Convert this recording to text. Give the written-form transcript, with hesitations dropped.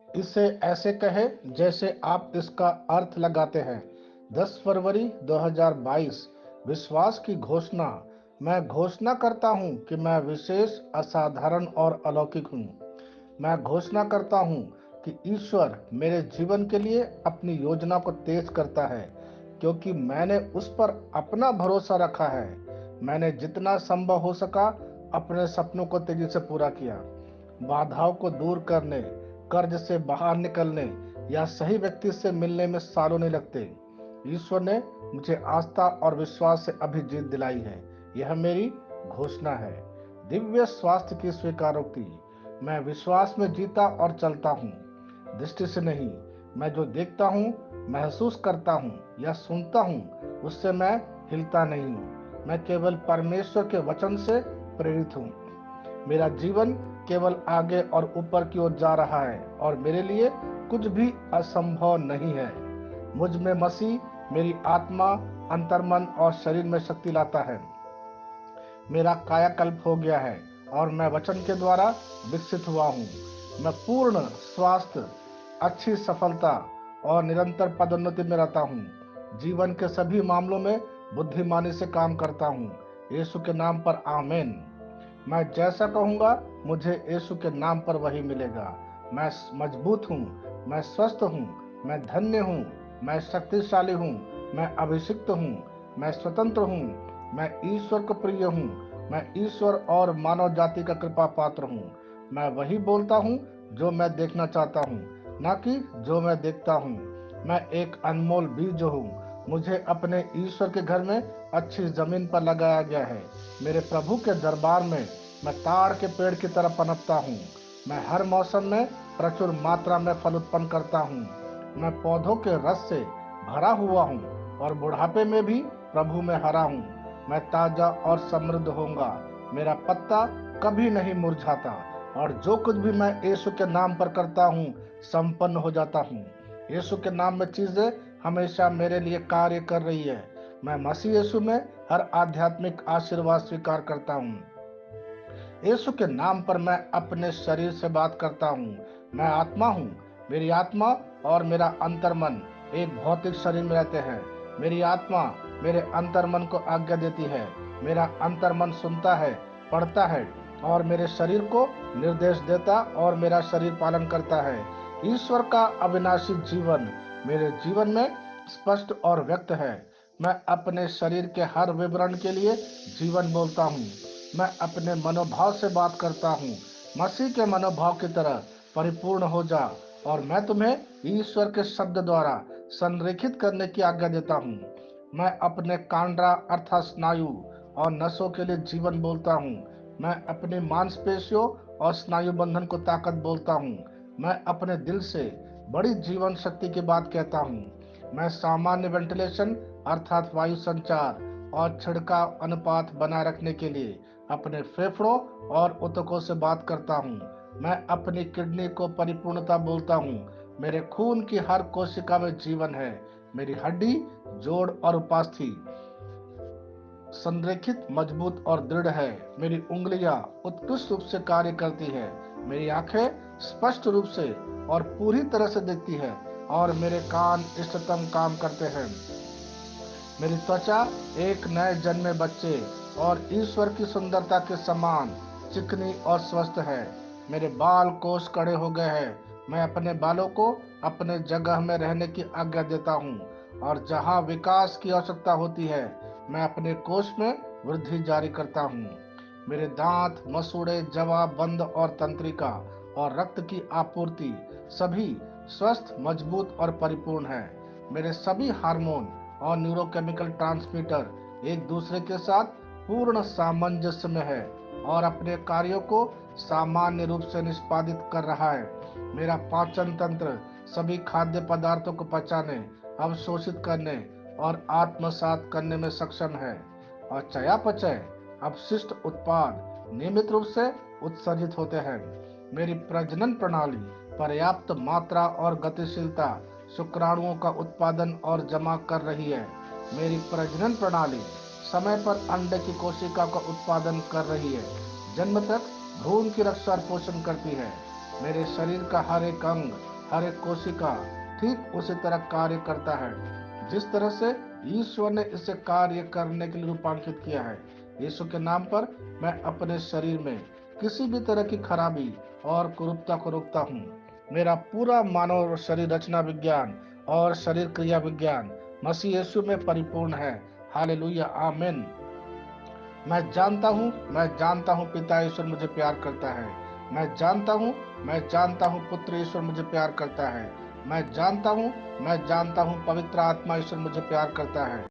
इसे ऐसे कहे जैसे आप इसका अर्थ लगाते हैं। 10 फरवरी 2022। विश्वास की घोषणा। मैं घोषणा करता हूँ कि मैं विशेष, असाधारण और अलौकिक हूँ। मैं घोषणा करता हूँ कि ईश्वर मेरे जीवन के लिए अपनी योजना को तेज करता है, क्योंकि मैंने उस पर अपना भरोसा रखा है। मैंने जितना संभव हो सका अपने सपनों को तेजी से पूरा किया। बाधाओं को दूर करने, कर्ज से बाहर निकलने या सही व्यक्ति से मिलने में सालों नहीं लगते। ईश्वर ने मुझे आस्था और विश्वास से अभी जीत दिलाई है। यह मेरी घोषणा है। दिव्य स्वास्थ्य की स्वीकारोक्ति। मैं विश्वास में जीता और चलता हूँ, दृष्टि से नहीं। मैं जो देखता हूँ, महसूस करता हूँ या सुनता हूँ, उससे मैं हिलता नहीं हूँ। मैं केवल परमेश्वर के वचन से प्रेरित हूँ। मेरा जीवन केवल आगे और ऊपर की ओर जा रहा है और मेरे लिए कुछ भी असंभव नहीं है। मुझ में मसीह मेरी आत्मा, अंतर्मन और शरीर में शक्ति लाता है। मेरा कायाकल्प हो गया है और मैं वचन के द्वारा विकसित हुआ हूँ। मैं पूर्ण स्वास्थ्य, अच्छी सफलता और निरंतर पदोन्नति में रहता हूँ। जीवन के सभी मामलों में बुद्धिमानी से काम करता हूँ। यीशु के नाम पर आमीन। मैं जैसा कहूँगा, मुझे यीशु के नाम पर वही मिलेगा। मैं मजबूत हूँ, मैं स्वस्थ हूँ, मैं धन्य हूँ, मैं शक्तिशाली हूँ, मैं अभिषिक्त हूँ, मैं स्वतंत्र हूँ, मैं ईश्वर को प्रिय हूँ, मैं ईश्वर और मानव जाति का कृपा पात्र हूँ। मैं वही बोलता हूँ जो मैं देखना चाहता हूँ, ना कि जो मैं देखता हूँ। मैं एक अनमोल बीज हूँ। मुझे अपने ईश्वर के घर में अच्छी जमीन पर लगाया गया है। मेरे प्रभु के दरबार में मैं ताड़ के पेड़ की तरह पनपता हूँ। मैं हर मौसम में प्रचुर मात्रा में फल उत्पन्न करता हूँ। मैं पौधों के रस से भरा हुआ हूँ और बुढ़ापे में भी प्रभु में हरा हूँ। मैं ताजा और समृद्ध होऊंगा। मेरा पत्ता कभी नहीं मुरझाता और जो कुछ भी मैं यीशु के नाम पर करता हूँ, संपन्न हो जाता हूँ। यीशु के नाम में चीजें हमेशा मेरे लिए कार्य कर रही है। मैं मसीह यीशु में हर आध्यात्मिक आशीर्वाद स्वीकार करता हूँ। यीशु के नाम पर मैं अपने शरीर से बात करता हूँ। मैं आत्मा हूँ। मेरी आत्मा और मेरा अंतर्मन एक भौतिक शरीर में रहते हैं। मेरी आत्मा मेरे अंतर्मन को आज्ञा देती है। मेरा अंतर्मन सुनता है, पढ़ता है और मेरे शरीर को निर्देश देता और मेरा शरीर पालन करता है। ईश्वर का अविनाशी जीवन मेरे जीवन में स्पष्ट और व्यक्त है। मैं अपने शरीर के हर विवरण के लिए जीवन बोलता हूँ। मैं अपने मनोभाव से बात करता हूँ। मसीह के मनोभाव की तरह परिपूर्ण हो जा और मैं तुम्हें ईश्वर के शब्द द्वारा संरेखित करने की आज्ञा देता हूँ। मैं अपने कांड्रा अर्थात स्नायु और नसों के लिए जीवन बोलता हूँ। मैं अपनी मांसपेशियों और स्नायु बंधन को ताकत बोलता हूँ। मैं अपने दिल से बड़ी जीवन शक्ति की बात कहता हूँ। मैं सामान्य वेंटिलेशन अर्थात वायु संचार और छिड़काव अनुपात बनाए रखने के लिए अपने फेफड़ों और ऊतकों से बात करता हूँ। मैं अपनी किडनी को परिपूर्णता बोलता हूँ। मेरे खून की हर कोशिका में जीवन है। मेरी हड्डी, जोड़ और उपास्थि संरेखित, मजबूत और दृढ़ है। मेरी उंगलियां उत्कृष्ट रूप से कार्य करती है। मेरी आंखें स्पष्ट रूप से और पूरी तरह से दिखती है और मेरे कान इष्टतम काम करते हैं। मेरी त्वचा एक नए जन्मे बच्चे और ईश्वर की सुंदरता के समान चिकनी और स्वस्थ है। मेरे बाल कोष कड़े हो गए हैं। मैं अपने बालों को अपने जगह में रहने की आज्ञा देता हूँ और जहाँ विकास की आवश्यकता होती है, मैं अपने कोष में वृद्धि जारी करता हूँ। मेरे दांत, मसूड़े, जवा, बंद और तंत्रिका और रक्त की आपूर्ति सभी स्वस्थ, मजबूत और परिपूर्ण है। मेरे सभी हार्मोन और न्यूरोकेमिकल ट्रांसमीटर एक दूसरे के साथ पूर्ण सामंजस्य में है और अपने कार्यों को सामान्य रूप से निष्पादित कर रहा है। मेरा पाचन तंत्र सभी खाद्य पदार्थों को पचाने, अवशोषित करने और आत्मसात करने में सक्षम है और चयापचय अपशिष्ट उत्पाद नियमित रूप से उत्सर्जित होते हैं। मेरी प्रजनन प्रणाली पर्याप्त मात्रा और गतिशीलता शुक्राणुओं का उत्पादन और जमा कर रही है। मेरी प्रजनन प्रणाली समय पर अंडे की कोशिका का उत्पादन कर रही है। जन्म तक भ्रूण की रक्षा और पोषण करती है। मेरे शरीर का हर एक अंग हर एक कोशिका ठीक उसी तरह कार्य करता है जिस तरह से ईश्वर ने इसे कार्य करने के लिए रूपांकित किया है। यीशु के नाम पर मैं अपने शरीर में किसी भी तरह की खराबी और कुरूपता को रोकता हूँ। मेरा पूरा मानव शरीर रचना विज्ञान और शरीर क्रिया विज्ञान मसीह यीशु में परिपूर्ण है। हालेलुया, आमीन। मैं जानता हूँ पिता ईश्वर मुझे प्यार करता है। मैं जानता हूँ पुत्र ईश्वर मुझे प्यार करता है। मैं जानता हूँ पवित्र आत्मा ईश्वर मुझे प्यार करता है।